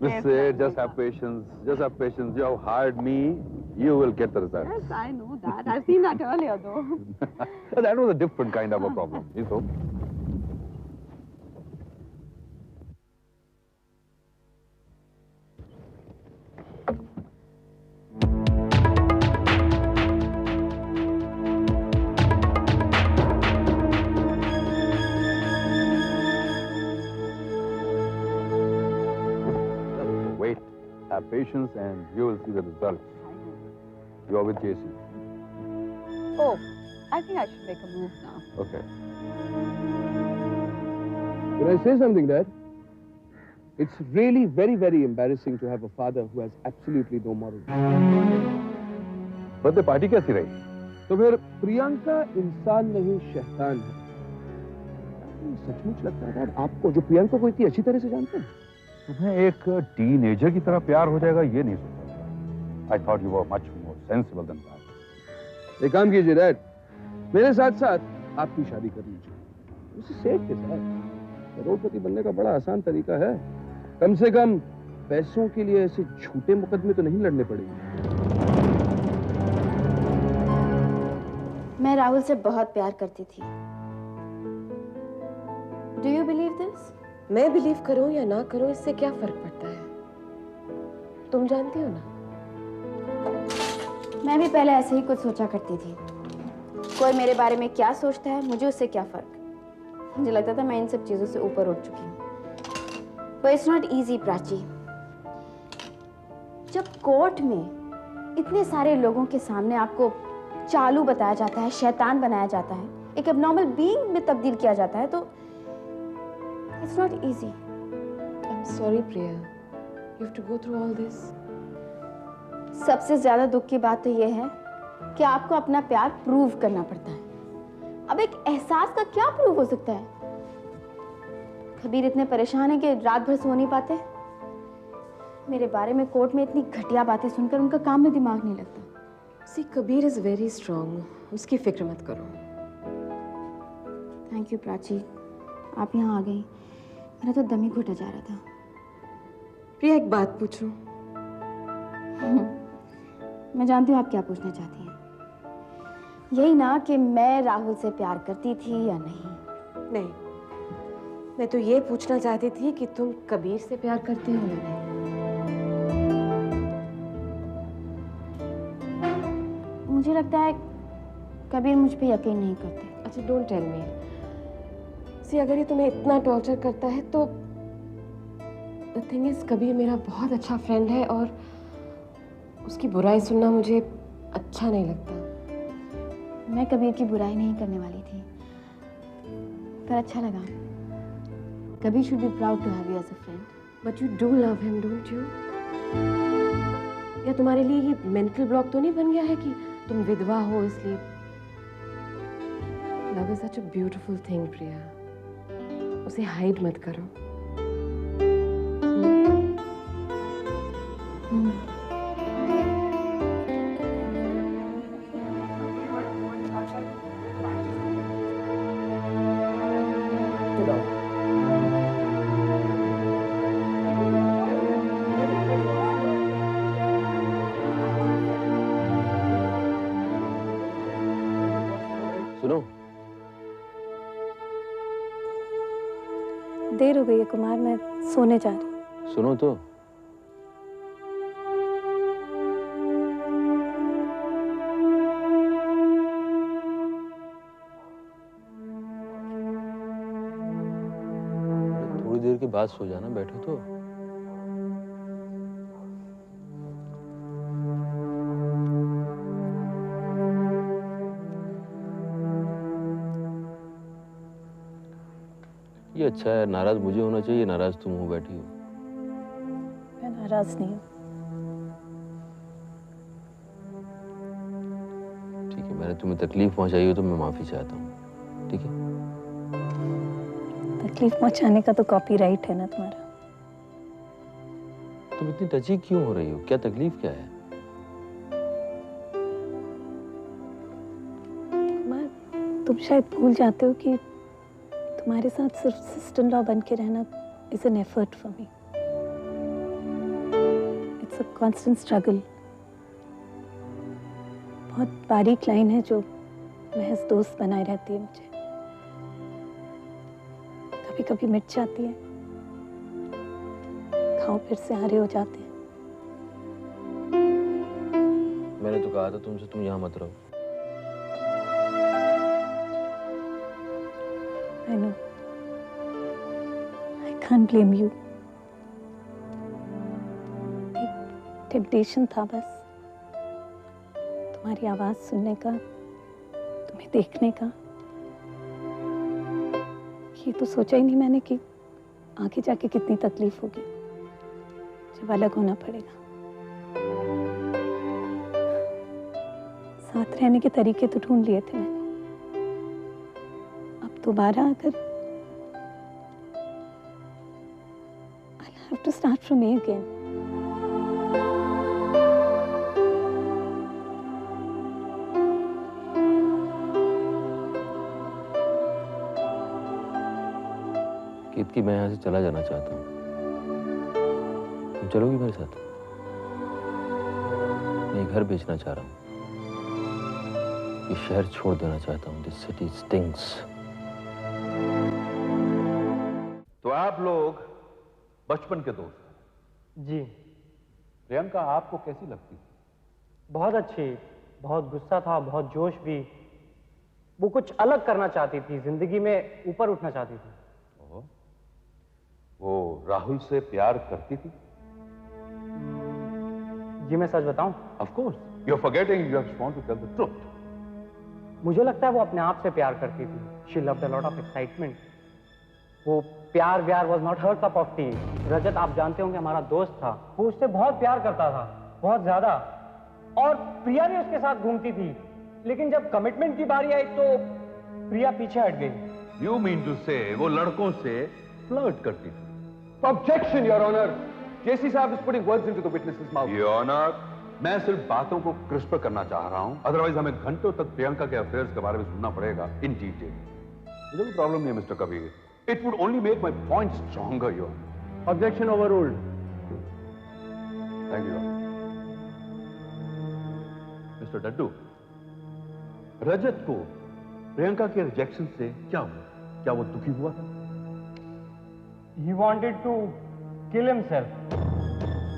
Miss Said, just have patience. Just have patience. You have hired me. You will get the result. Yes, I know that. I've seen that earlier, though. That was a different kind of a problem. You know. Have patience and you will see the result. You are with JC. Oh, I think I should make a move now. Okay. Can I say something, Dad? It's really very, very embarrassing to have a father who has absolutely no morals. Birthday party कैसी रही? तो फिर प्रियंका इंसान नहीं शैतान है। सचमुच लगता है डैड आपको जो प्रियंका को इतनी अच्छी तरह से जानते हैं? तुम्हें एक टीनेजर की तरह प्यार हो जाएगा ये नहीं सोचा था। I thought you were much more sensible than that. एक काम कीजिए डैड, मेरे साथ साथ आपकी शादी कर लीजिए। उसी सेठ के साथ। करोड़पति बनने का बड़ा आसान तरीका है। कम से कम पैसों के लिए ऐसे झूठे मुकदमे तो नहीं लड़ने पड़ेंगे। मैं राहुल से बहुत प्यार करती थी। Do you believe this? मैं बिलीव करूं या ना करूं इससे क्या फर्क पड़ता है? तुम जानती हो ना? मैं भी पहले ऐसे ही कुछ सोचा करती थी। कोई मेरे बारे में क्या सोचता है, मुझे उससे क्या फर्क। मुझे लगता था मैं इन सब चीजों से ऊपर उठ चुकी हूँ। But it's not easy, Prachi. जब कोर्ट में इतने सारे लोगों के सामने आपको चालू बताया जाता है, शैतान बनाया जाता है, एक एबनॉर्मल बीइंग में तब्दील किया जाता है, तो it's not easy. I'm sorry, Priya. You have to go through all this. सबसे ज्यादा दुख की बात तो ये है कि आपको अपना प्यार प्रूव करना पड़ता है। अब एक एहसास का क्या प्रूव हो सकता है? कबीर इतने परेशान है कि रात भर सो नहीं पाते। मेरे बारे में कोर्ट में इतनी घटिया बातें सुनकर उनका काम में दिमाग नहीं लगता। See, Kabir is very strong. उसकी फिक्र मत करो। थैंक यू प्राची, आप यहाँ आ गई। मेरा तो दम ही घुटा जा रहा था। प्रिया, एक बात पूछूं? मैं जानती हूँ आप क्या पूछना चाहती हैं। यही ना कि मैं राहुल से प्यार करती थी या नहीं? नहीं, मैं तो ये पूछना चाहती थी कि तुम कबीर से प्यार करती हो या नहीं? मुझे लगता है कबीर मुझ पे यकीन नहीं करते। अच्छा, डोंट टेल मी। सी, अगर ये तुम्हें इतना टॉर्चर करता है तो द थिंग इज, कबीर मेरा बहुत अच्छा फ्रेंड है और उसकी बुराई सुनना मुझे अच्छा नहीं लगता। मैं कबीर की बुराई नहीं करने वाली थी, पर अच्छा लगा। Kabir should be proud to have you as a friend. But you do love him, don't you? या तुम्हारे लिए ये मेंटल ब्लॉक तो नहीं बन गया है कि तुम विधवा हो इसलिए? Love is such a beautiful thing, प्रिया। उसे हाइड मत करो। सुनो, देर हो गई है कुमार, मैं सोने जा रही हूँ। सुनो तो। थोड़ी देर के बाद सो जाना, बैठो तो। ये अच्छा है, नाराज मुझे होना चाहिए, नाराज तुम हो बैठी हो। मैं नाराज नहीं हूँ। ठीक है, मैंने तुम्हें तकलीफ पहुंचाई हो तो मैं माफी चाहता हूँ, ठीक है? तकलीफ पहुंचाने का तो कॉपीराइट है ना तुम्हारा। तुम इतनी टची क्यों हो रही हो? क्या तकलीफ क्या है? कुमार, तुम शायद भूल जाते हो कि तुम्हारे साथ सिर्फ सिस्टर इन लॉ बन के रहना is an effort for me. It's a constant struggle. बहुत बारीक लाइन है जो महज दोस्त बनाए रहती है मुझे। कभी कभी मिट जाती है, घाव फिर से हरे हो जाते हैं। मैंने तो कहा था तुमसे तुम यहाँ मत रहो। I know. I can't blame you. एक टेम्पटेशन था बस, तुम्हारी आवाज सुनने का, तुम्हें देखने का। ये तो सोचा ही नहीं मैंने कि आगे जाके कितनी तकलीफ होगी जब अलग होना पड़ेगा। साथ रहने के तरीके तो ढूंढ लिए थे मैंने, अब दोबारा अगर I'll have to start from A again. कि मैं यहाँ से चला जाना चाहता हूँ। तुम चलोगी मेरे साथ? मैं घर बेचना चाह रहा हूँ। ये शहर छोड़ देना चाहता हूँ। This city stinks. तो आप लोग बचपन के दोस्त हैं? जी। प्रियंका आपको कैसी लगती? बहुत अच्छी, बहुत गुस्सा था, बहुत जोश भी। वो कुछ अलग करना चाहती थी, जिंदगी में ऊपर उठना चाहती थी। वो राहुल से प्यार करती थी? जी मैं सच बताऊं? Of course. You're forgetting. You just want to tell the truth. मुझे लगता है वो अपने आप से प्यार करती थी। She loved a lot of excitement. वो प्यार was not her cup of tea. रजत आप जानते होंगे हमारा दोस्त था, वो उससे बहुत प्यार करता था, बहुत ज्यादा। और प्रिया भी उसके साथ घूमती थी, लेकिन जब कमिटमेंट की बारी आई तो प्रिया पीछे हट गई। You mean to say वो लड़कों से फ्लर्ट करती थी? Objection, Your Honor. JC साहब is putting words into the witness's mouth. Your Honor, मैं सिर्फ बातों को क्रिस्प करना चाह रहा हूं, अदरवाइज हमें घंटों तक प्रियंका के अफेयर्स के बारे में सुनना पड़ेगा इन डिटेल। मुझे कोई प्रॉब्लम नहीं है mister Kabir. It would only make my point stronger, Your Honor. Objection overruled. Thank you, Your Honor. Mr. Daddu, रजत को प्रियंका के रिजेक्शन से क्या हुआ? क्या वो दुखी हुआ था? He wanted to kill himself.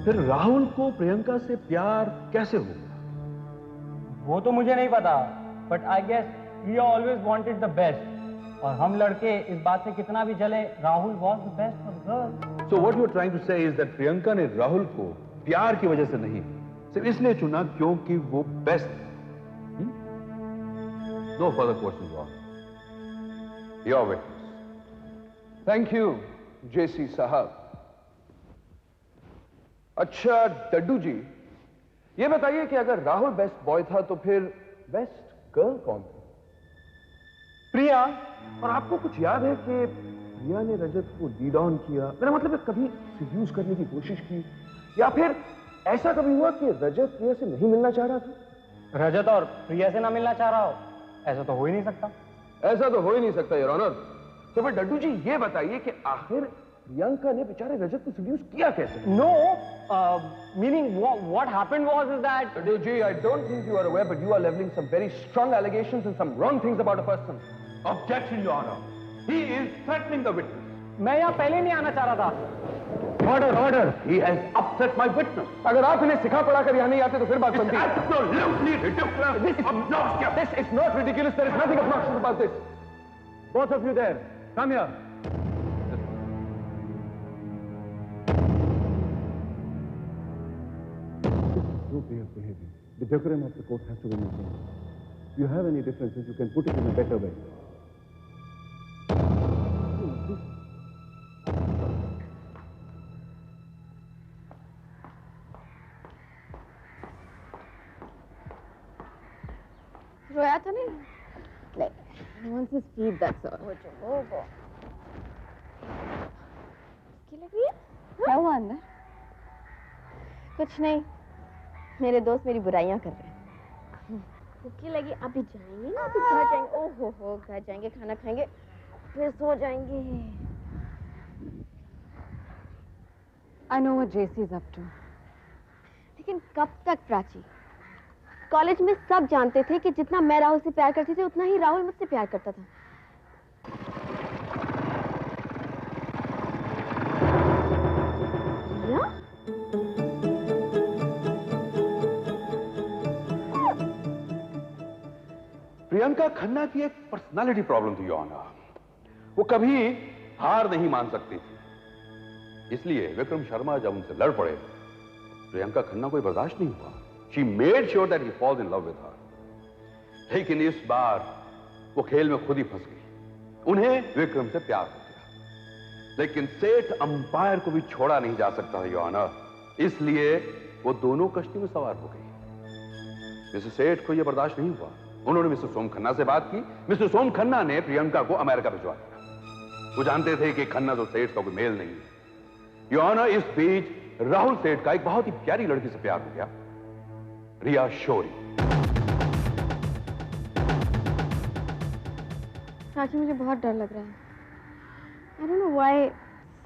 फिर राहुल को प्रियंका से प्यार कैसे हो गया? वो तो मुझे नहीं पता, but I guess he always wanted the best. और हम लड़के इस बात से कितना भी जले, Rahul was the best for the girl. So what you're trying to say is that Priyanka ने राहुल को प्यार की वजह से नहीं, सिर्फ इसलिए चुना क्योंकि वो best. No further questions, Your Honor. Your witness. Thank you, JC साहब। अच्छा डड्डू जी, ये बताइए कि अगर राहुल बेस्ट बॉय था तो फिर बेस्ट गर्ल कौन थी? प्रिया। और आपको कुछ याद है कि प्रिया ने रजत को लीड ऑन किया? मेरा मतलब है कभी सीड्यूस करने की कोशिश की, या फिर ऐसा कभी हुआ कि रजत प्रिया से नहीं मिलना चाह रहा था? रजत और प्रिया से ना मिलना चाह रहा हो, ऐसा तो हो ही नहीं सकता। ऐसा तो हो ही नहीं सकता, योर ऑनर। तो फिर डड्डू जी ये बताइए कि आखिर प्रियंका ने बेचारे रजत को सीड्यूस किया कैसे? No, meaning what happened was is that Daddu ji, I don't think you are aware, but you are leveling some very strong allegations and some wrong things about a person. Objection, Your Honor. He is threatening the witness. मैं यहाँ पहले नहीं आना चाह रहा था। Order, order. He has upset my witness. अगर आप इन्हें सिखा पढ़ा कर यहाँ नहीं आते तो फिर बात बनती है। Absolutely ridiculous. This is not ridiculous. There is nothing obnoxious about this. Both of you there, come here. No way of behaving. The decorum of the court has to be maintained. If you have any differences, you can put it in a better way. रोया तो नहीं? नहीं, wants his feet, that's all. वो की लगी है? क्या हुआ अंदर? कुछ नहीं, मेरे दोस्त मेरी बुराइयां कर रहे हैं। भूखी लगी, अभी जाएंगे ना, अभी घर जाएंगे। ओहो हो, घर जाएंगे, खाना खाएंगे, फिर सो जाएंगे। I know what JC is up to. लेकिन कब तक प्राची? कॉलेज में सब जानते थे कि जितना मैं राहुल से प्यार करती थी उतना ही राहुल मुझसे प्यार करता था। या? प्रियंका खन्ना की एक पर्सनालिटी प्रॉब्लम थी योर ऑनर। वो कभी हार नहीं मान सकती थी, इसलिए विक्रम शर्मा जब उनसे लड़ पड़े प्रियंका खन्ना को बर्दाश्त नहीं हुआ। She made sure that he falls in love with her. लेकिन इस बार वो खेल में खुद ही फंस गई। उन्हें विक्रम से प्यार हो गया, लेकिन सेठ अंपायर को भी छोड़ा नहीं जा सकता योर ऑनर, इसलिए वो दोनों कश्ती में सवार हो गई। मिस्टर सेठ को यह बर्दाश्त नहीं हुआ। उन्होंने मिस्टर सोम खन्ना से बात की। मिस्टर सोम खन्ना ने प्रियंका को अमेरिका भिजवा दिया। वो जानते थे कि खन्ना तो सेठ का कोई मेल नहीं है। योर ऑनर, इस बीच राहुल सेठ का एक बहुत ही प्यारी लड़की से प्यार हो गया, रिया शौरी। प्राची, मुझे बहुत डर लग रहा है। I don't know why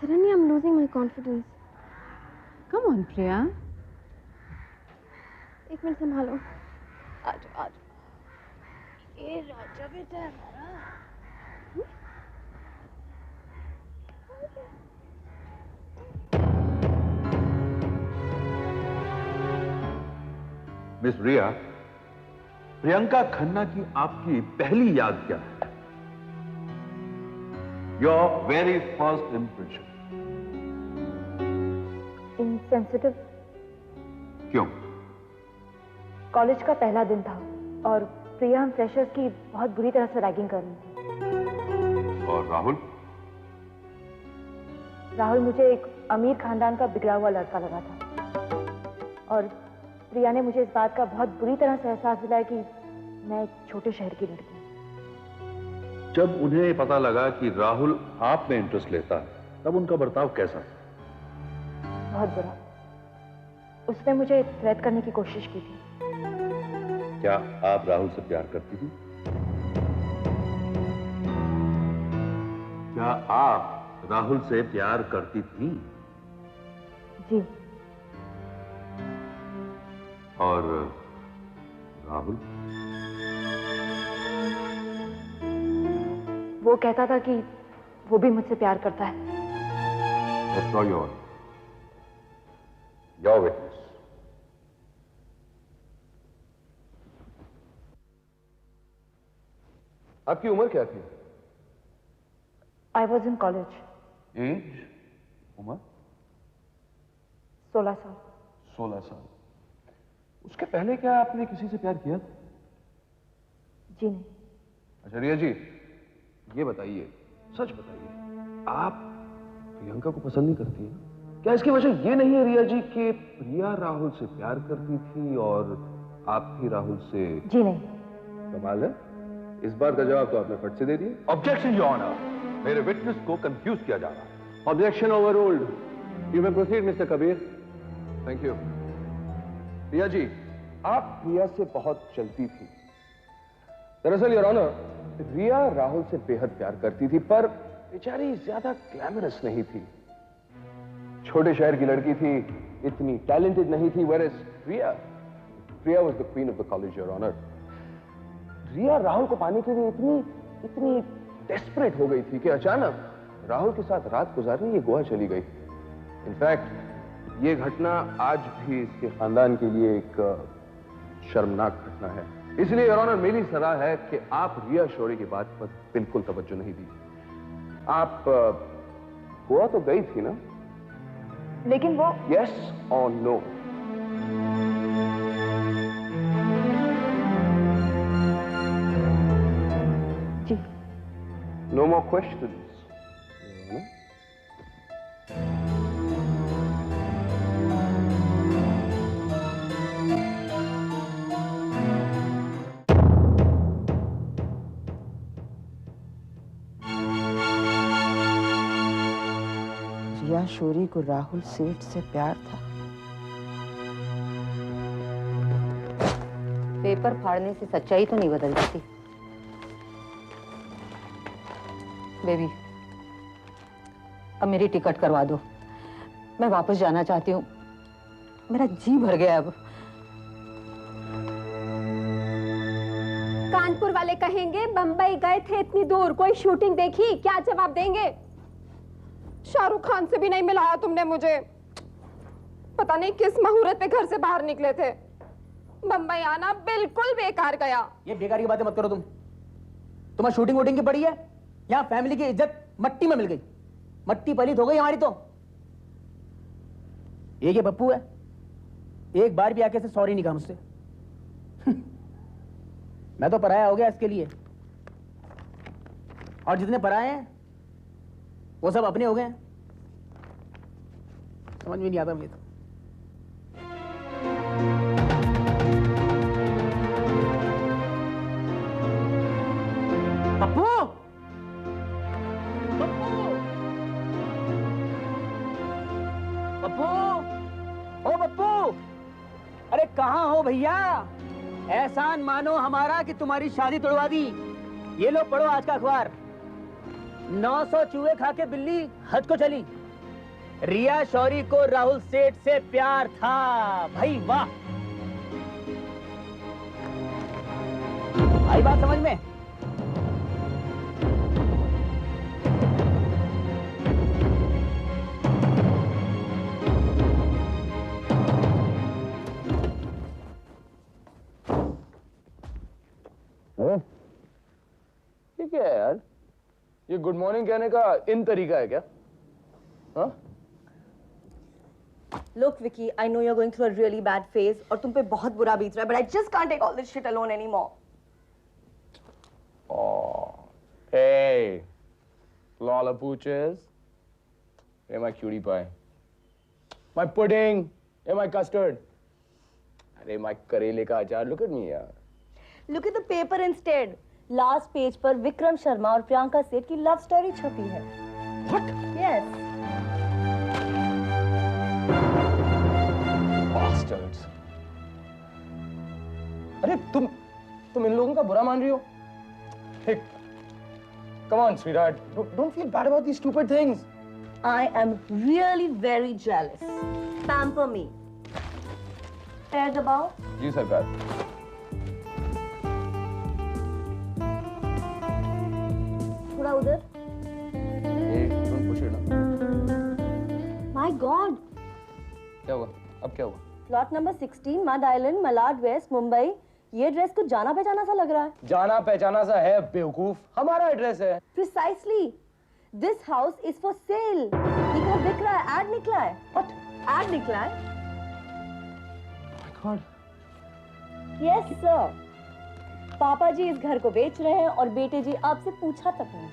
suddenly I'm losing my confidence. Come on, Priya. एक मिनट संभालो। आज ये राजा बेटा है हमारा। मिस रिया, प्रियंका खन्ना की आपकी पहली याद क्या है? Your very first impression. Insensitive. क्यों? कॉलेज का पहला दिन था और प्रिया हम फ्रेशर्स की बहुत बुरी तरह से रैगिंग कर रही थी। और राहुल? राहुल मुझे एक अमीर खानदान का बिगड़ा हुआ लड़का लगा था और प्रिया ने मुझे इस बात का बहुत बुरी तरह से एहसास दिलाया कि मैं एक छोटे शहर की लड़की हूं। जब उन्हें पता लगा कि राहुल आप में इंटरेस्ट लेता है, तब उनका बर्ताव कैसा था? बहुत बुरा। उसने मुझे थ्रेट करने की कोशिश की थी। क्या आप राहुल से प्यार करती थी? क्या आप राहुल से प्यार करती थी? जी। और राहुल? वो कहता था कि वो भी मुझसे प्यार करता है। That's all yours. Your witness. आपकी उम्र क्या थी? I was in college. Age? उम्र? 16 साल। 16 साल। उसके पहले क्या आपने किसी से प्यार किया था? जी नहीं। अच्छा रिया जी, ये बताइए, सच बताइए, आप प्रियंका को पसंद नहीं करती हैं? क्या इसकी वजह ये नहीं है रिया जी कि प्रिया राहुल से प्यार करती थी और आप भी राहुल से? जी नहीं। कमाल है, इस बार का जवाब तो आपने फट से दे दिया। ऑब्जेक्शन योर ऑनर, मेरे विटनेस को कंफ्यूज किया जा रहा है। Objection overruled. You may proceed mister Kabir. Thank you. Riya ji, आप प्रिया से बहुत चलती थी। दरअसल योर ऑनर, रिया राहुल से बेहद प्यार करती थी, पर बेचारी ज्यादा ग्लैमरस नहीं थी। छोटे शहर की लड़की थी, इतनी टैलेंटेड नहीं थी। Where is Priya was the queen of the college your honour. Riya Rahul को पाने के लिए इतनी डेस्परेट हो गई थी कि अचानक राहुल के साथ रात गुजारने ये गोवा चली गई। इनफैक्ट ये घटना आज भी इसके खानदान के लिए एक शर्मनाक घटना है। इसलिए योर ऑनर, मेरी सलाह है कि आप रिया शौरी की बात पर बिल्कुल तवज्जो नहीं दीजिए। आप गोवा तो गई थी ना? लेकिन वो यस और नो? जी। No more questions. Riya Shouri को राहुल सेठ से प्यार था। पेपर फाड़ने से सच्चाई तो नहीं बदल जाती। बेबी, अब मेरी टिकट करवा दो, मैं वापस जाना चाहती हूँ। मेरा जी भर गया अब। कानपुर वाले कहेंगे बंबई गए थे इतनी दूर, कोई शूटिंग देखी, क्या जवाब देंगे? शाहरुख खान से भी नहीं मिलाया तुमने मुझे। पता नहीं किस मुहूर्त पे घर से बाहर निकले थे। बंबई आना बिल्कुल बेकार गया। ये बेकार की बातें मत करो तुम। तुम्हारी शूटिंग वूटिंग की पड़ी है, यहाँ फैमिली की इज्जत मट्टी में मिल गई, मट्टी पलीत हो गई हमारी तो। एक ये पप्पू है, एक बार भी आके से सॉरी नहीं कहा मुझसे। मैं तो पराया हो गया इसके लिए, और जितने पराए हैं वो सब अपने हो गए हैं। समझ में नहीं आता मुझे तो। पप्पू, पप्पू, पप्पू, ओ पप्पू, अरे कहाँ हो भैया? एहसान मानो हमारा कि तुम्हारी शादी तोड़वा दी। ये लो पढ़ो आज का अखबार। 900 चूहे खा के बिल्ली हद को चली। रिया शौरी को राहुल सेठ से प्यार था। भाई वाह, आई बात समझ में? ये क्या है यार? ये गुड मॉर्निंग कहने का इन तरीका है क्या? हाँ? Look, Vicky, I know you're going through a really bad phase और तुम पे बहुत बुरा बीत रहा है, but I just can't take all this shit alone anymore. Oh, hey, lollapooches. Hey, my cutie pie. My pudding. Hey, my custard. अरे my करेले का अचार. Look at me यार. Look at the paper instead. Last page पर विक्रम शर्मा और प्रियंका सेठ की love story छपी है। What? Yes. Bastards. अरे तुम इन लोगों का बुरा मान रही हो? Hey, come on, sweetheart. Don't feel bad about these stupid things. I am really very jealous. Pamper me. पैर दबाओ। जी सरकार। थोड़ा उधर। Hey, don't push it ना। My God. क्या हुआ? अब क्या हुआ? Plot number 16 Madh island Malad west Mumbai. ये एड्रेस कुछ जाना पहचाना सा लग रहा है। जाना पहचाना सा है बेवकूफ, हमारा एड्रेस है। Precisely. This house is for sale. ये घर बिक रहा है, एड निकला है। What? एड निकला है। My God. Yes sir. पापा जी इस घर को बेच रहे हैं और बेटे जी आपसे पूछा तक नहीं।